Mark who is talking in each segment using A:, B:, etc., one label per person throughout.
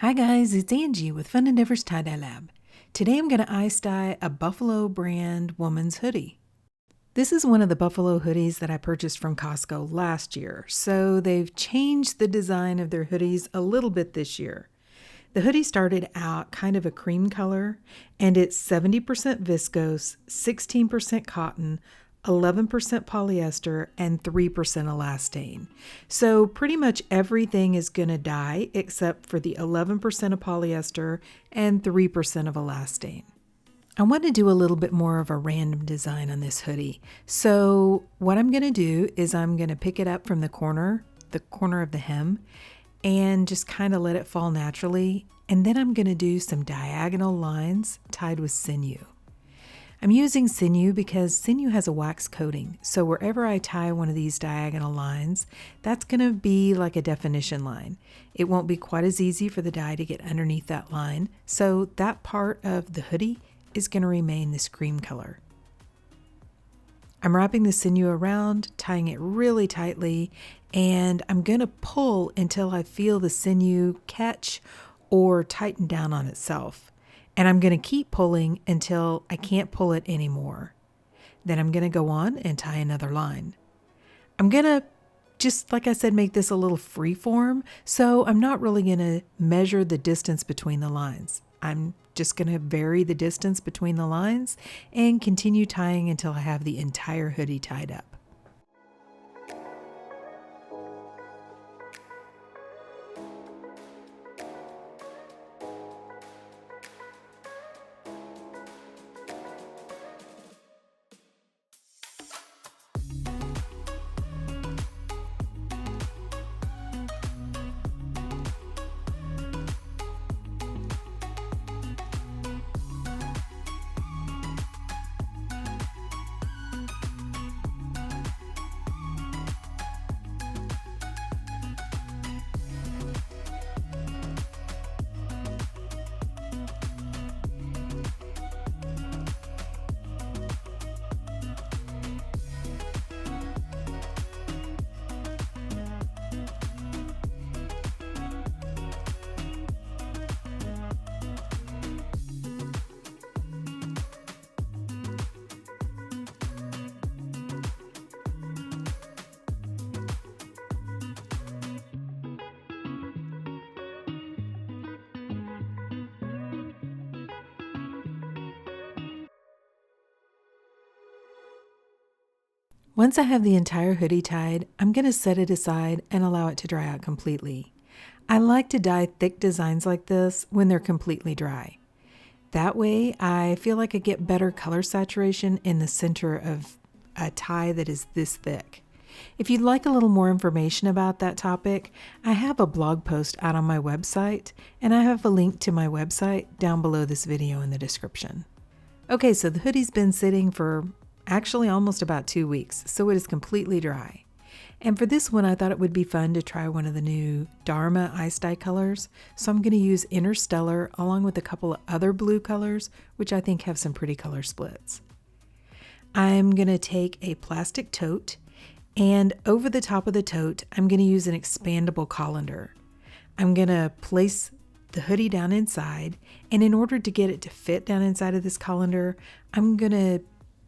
A: Hi guys, it's Angie with Fun Endeavors Tie-Dye Lab. Today I'm going to ice dye a Buffalo brand woman's hoodie. This is one of the Buffalo hoodies that I purchased from Costco last year, so they've changed the design of their hoodies a little bit this year. The hoodie started out kind of a cream color, and it's 70% viscose, 16% cotton, 11% polyester, and 3% elastane. So pretty much everything is going to dye except for the 11% of polyester and 3% of elastane. I want to do a little bit more of a random design on this hoodie. So what I'm going to do is I'm going to pick it up from the corner of the hem, and just kind of let it fall naturally. And then I'm going to do some diagonal lines tied with sinew. I'm using sinew because sinew has a wax coating, so wherever I tie one of these diagonal lines, that's going to be like a definition line. It won't be quite as easy for the dye to get underneath that line, so that part of the hoodie is going to remain this cream color. I'm wrapping the sinew around, tying it really tightly, and I'm going to pull until I feel the sinew catch or tighten down on itself. And I'm going to keep pulling until I can't pull it anymore. Then I'm going to go on and tie another line. I'm going to, just like I said, make this a little free form, so I'm not really going to measure the distance between the lines. I'm just going to vary the distance between the lines and continue tying until I have the entire hoodie tied up. Once I have the entire hoodie tied, I'm going to set it aside and allow it to dry out completely. I like to dye thick designs like this when they're completely dry. That way, I feel like I get better color saturation in the center of a tie that is this thick. If you'd like a little more information about that topic, I have a blog post out on my website, and I have a link to my website down below this video in the description. Okay, so the hoodie's been sitting for actually almost about 2 weeks, so it is completely dry. And for this one, I thought it would be fun to try one of the new Dharma ice dye colors. So I'm going to use Interstellar along with a couple of other blue colors, which I think have some pretty color splits. I'm going to take a plastic tote, and over the top of the tote, I'm going to use an expandable colander. I'm going to place the hoodie down inside, and in order to get it to fit down inside of this colander, I'm going to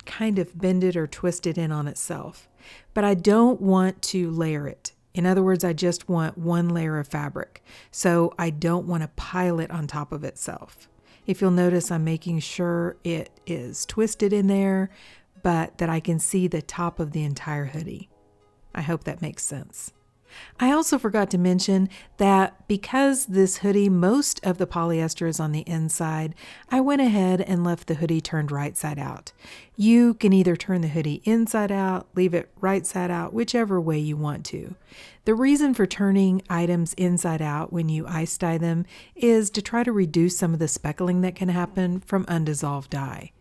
A: kind of bend it or twist it in on itself. But I don't want to layer it. In other words, I just want one layer of fabric. So I don't want to pile it on top of itself. If you'll notice, I'm making sure it is twisted in there, but that I can see the top of the entire hoodie. I hope that makes sense. I also forgot to mention that because this hoodie, most of the polyester is on the inside, I went ahead and left the hoodie turned right side out. You can either turn the hoodie inside out, leave it right side out, whichever way you want to. The reason for turning items inside out when you ice dye them is to try to reduce some of the speckling that can happen from undissolved dye.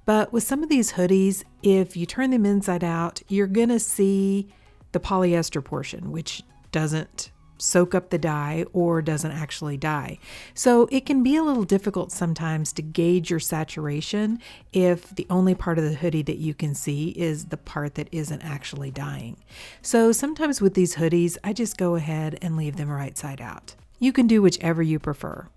A: But with some of these hoodies, if you turn them inside out, you're going to see the polyester portion, which doesn't soak up the dye or doesn't actually dye. So it can be a little difficult sometimes to gauge your saturation if the only part of the hoodie that you can see is the part that isn't actually dyeing. So sometimes with these hoodies, I just go ahead and leave them right side out. You can do whichever you prefer.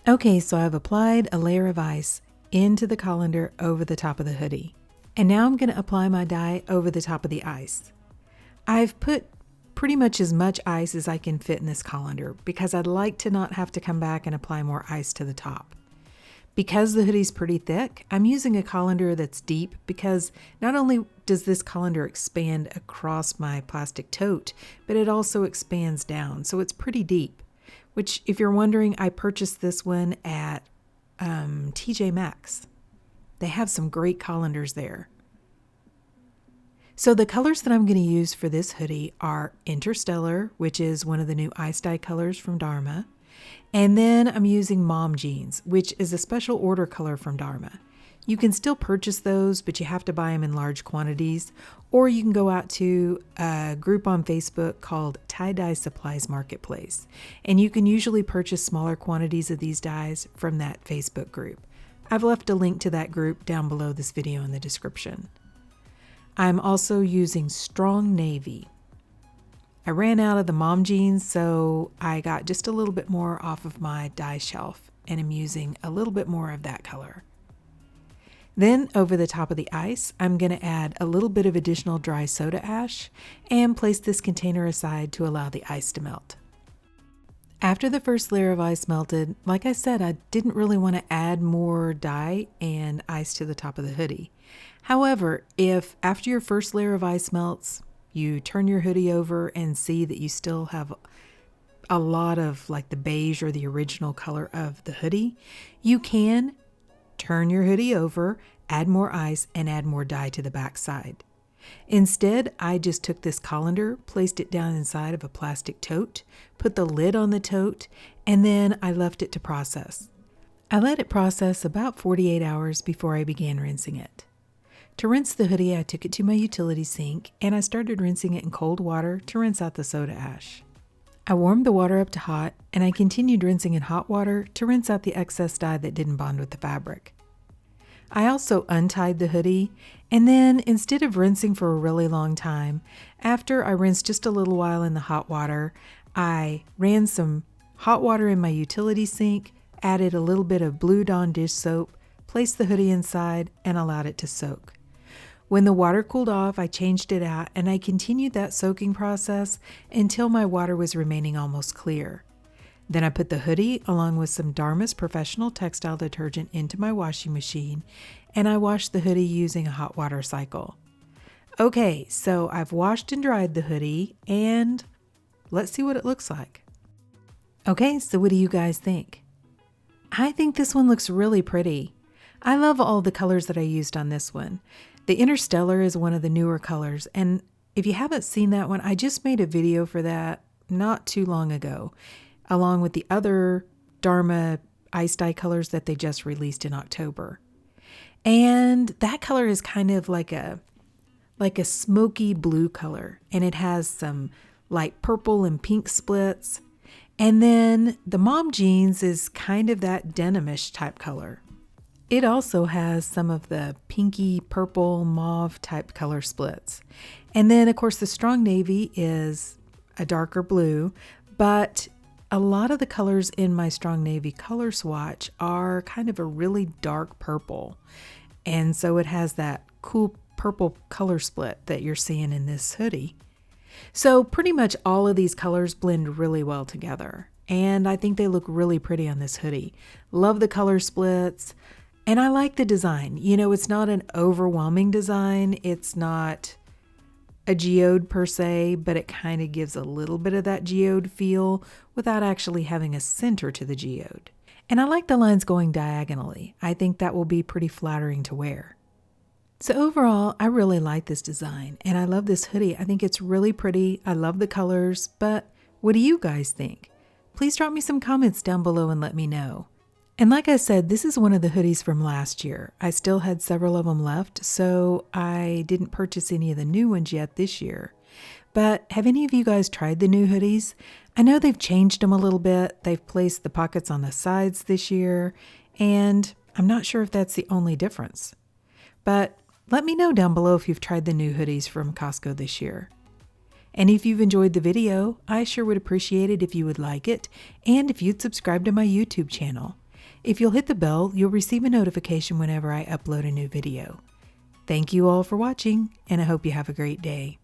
A: Okay, so I've applied a layer of ice into the colander over the top of the hoodie. And now I'm going to apply my dye over the top of the ice. I've put pretty much as much ice as I can fit in this colander because I'd like to not have to come back and apply more ice to the top. Because the hoodie's pretty thick, I'm using a colander that's deep because not only does this colander expand across my plastic tote, but it also expands down, so it's pretty deep. Which, if you're wondering, I purchased this one at TJ Maxx. They have some great colanders there. So the colors that I'm going to use for this hoodie are Interstellar, which is one of the new ice dye colors from Dharma. And then I'm using Mom Jeans, which is a special order color from Dharma. You can still purchase those, but you have to buy them in large quantities. Or you can go out to a group on Facebook called Tie-Dye Supplies Marketplace. And you can usually purchase smaller quantities of these dyes from that Facebook group. I've left a link to that group down below this video in the description. I'm also using Strong Navy. I ran out of the Mom Jeans, so I got just a little bit more off of my dye shelf, and I'm using a little bit more of that color. Then over the top of the ice, I'm going to add a little bit of additional dry soda ash and place this container aside to allow the ice to melt. After the first layer of ice melted, like I said, I didn't really want to add more dye and ice to the top of the hoodie. However, if after your first layer of ice melts, you turn your hoodie over and see that you still have a lot of like the beige or the original color of the hoodie, you can turn your hoodie over, add more ice, and add more dye to the back side. Instead, I just took this colander, placed it down inside of a plastic tote, put the lid on the tote, and then I left it to process. I let it process about 48 hours before I began rinsing it. To rinse the hoodie, I took it to my utility sink and I started rinsing it in cold water to rinse out the soda ash. I warmed the water up to hot and I continued rinsing in hot water to rinse out the excess dye that didn't bond with the fabric. I also untied the hoodie, and then instead of rinsing for a really long time, after I rinsed just a little while in the hot water, I ran some hot water in my utility sink, added a little bit of Blue Dawn dish soap, placed the hoodie inside, and allowed it to soak. When the water cooled off, I changed it out, and I continued that soaking process until my water was remaining almost clear. Then I put the hoodie along with some Dharma's professional textile detergent into my washing machine, and I washed the hoodie using a hot water cycle. Okay, so I've washed and dried the hoodie, and let's see what it looks like. Okay, so what do you guys think? I think this one looks really pretty. I love all the colors that I used on this one. The Interstellar is one of the newer colors, and if you haven't seen that one, I just made a video for that not too long ago, along with the other Dharma ice dye colors that they just released in October. And that color is kind of like a smoky blue color, and it has some light purple and pink splits. And then the Mom Jeans is kind of that denimish type color. It also has some of the pinky, purple, mauve type color splits. And then, of course, the Strong Navy is a darker blue, but a lot of the colors in my Strong Navy color swatch are kind of a really dark purple. And so it has that cool purple color split that you're seeing in this hoodie. So pretty much all of these colors blend really well together. And I think they look really pretty on this hoodie. Love the color splits. And I like the design. You know, it's not an overwhelming design. It's not a geode per se, but it kind of gives a little bit of that geode feel without actually having a center to the geode. And I like the lines going diagonally. I think that will be pretty flattering to wear. So overall, I really like this design and I love this hoodie. I think it's really pretty. I love the colors, but what do you guys think? Please drop me some comments down below and let me know. And like I said, this is one of the hoodies from last year. I still had several of them left, so I didn't purchase any of the new ones yet this year. But have any of you guys tried the new hoodies? I know they've changed them a little bit. They've placed the pockets on the sides this year, and I'm not sure if that's the only difference. But let me know down below if you've tried the new hoodies from Costco this year. And if you've enjoyed the video, I sure would appreciate it if you would like it and if you'd subscribe to my YouTube channel. If you'll hit the bell, you'll receive a notification whenever I upload a new video. Thank you all for watching, and I hope you have a great day.